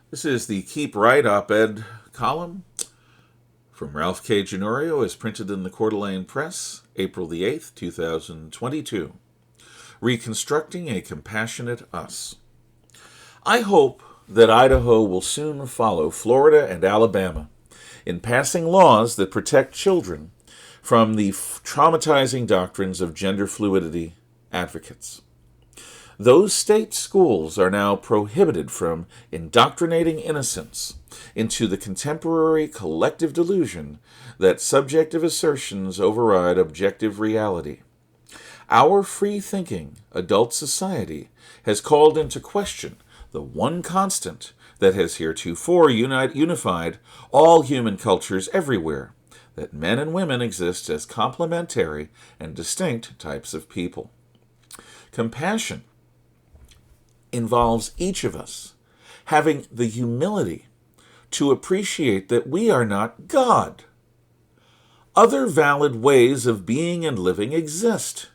This is the Keep Right op-ed column from Ralph K. Ginorio, as printed in the Coeur d'Alene Press, April the 8th, 2022. Reconstructing a Compassionate Us. I hope that Idaho will soon follow Florida and Alabama in passing laws that protect children from the traumatizing doctrines of gender-fluidity advocates. Those state schools are now prohibited from indoctrinating innocents into the contemporary collective delusion that subjective assertions override objective reality. Our free-thinking adult society has called into question the one constant that has heretofore unified all human cultures everywhere, that men and women exist as complementary and distinct types of people. Compassion involves each of us having the humility to appreciate that we are not God. Other valid ways of being and living exist.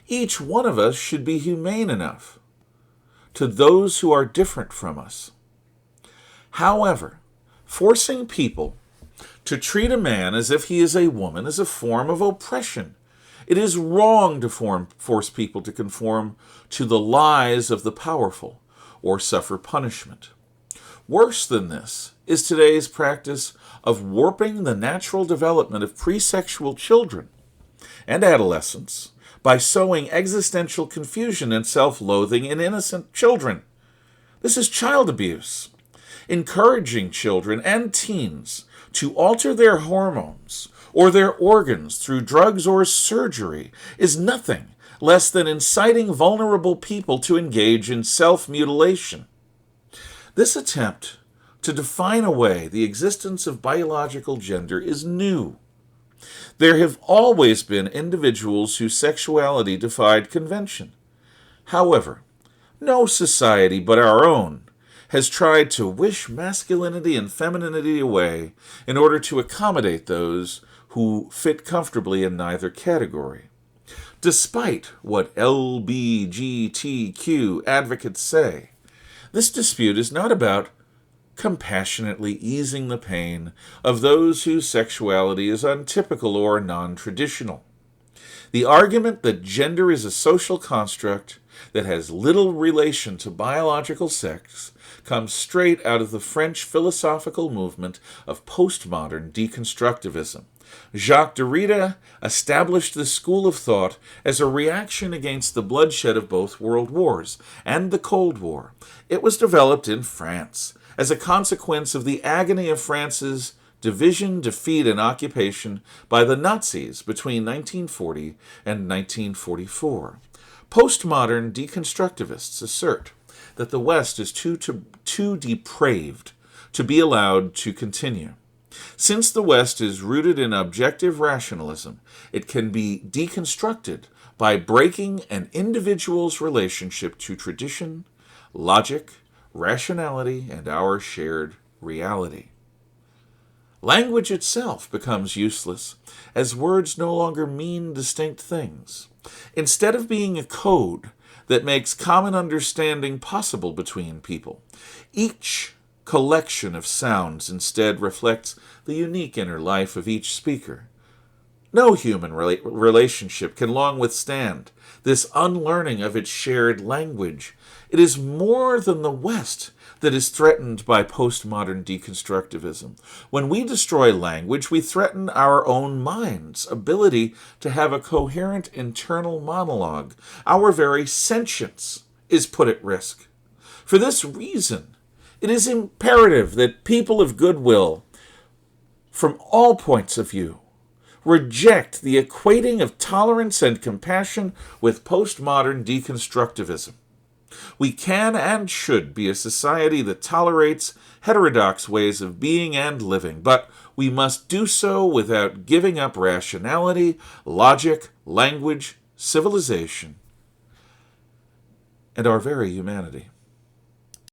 Each one of us should be humane enough to those who are different from us. However, forcing people to treat a man as if he is a woman is a form of oppression. It is wrong to force people to conform to the lies of the powerful or suffer punishment. Worse than this is today's practice of warping the natural development of pre-sexual children and adolescents by sowing existential confusion and self-loathing in innocent children. This is child abuse. Encouraging children and teens to alter their hormones or their organs through drugs or surgery is nothing less than inciting vulnerable people to engage in self-mutilation. This attempt to define away the existence of biological gender is new. There have always been individuals whose sexuality defied convention. However, no society but our own has tried to wish masculinity and femininity away in order to accommodate those who fit comfortably in neither category. Despite what LBGTQ advocates say, this dispute is not about compassionately easing the pain of those whose sexuality is untypical or non-traditional. The argument that gender is a social construct that has little relation to biological sex comes straight out of the French philosophical movement of postmodern deconstructivism. Jacques Derrida established this school of thought as a reaction against the bloodshed of both world wars and the Cold War. It was developed in France as a consequence of the agony of France's division, defeat, and occupation by the Nazis between 1940 and 1944. Postmodern deconstructivists assert that the West is too depraved to be allowed to continue. Since the West is rooted in objective rationalism, it can be deconstructed by breaking an individual's relationship to tradition, logic, rationality, and our shared reality. Language itself becomes useless as words no longer mean distinct things. Instead of being a code that makes common understanding possible between people, each collection of sounds instead reflects the unique inner life of each speaker. No human relationship can long withstand this unlearning of its shared language. It is more than the West that is threatened by postmodern deconstructivism. When we destroy language, we threaten our own mind's ability to have a coherent internal monologue. Our very sentience is put at risk. For this reason, it is imperative that people of goodwill, from all points of view, reject the equating of tolerance and compassion with postmodern deconstructivism. We can and should be a society that tolerates heterodox ways of being and living, but we must do so without giving up rationality, logic, language, civilization, and our very humanity.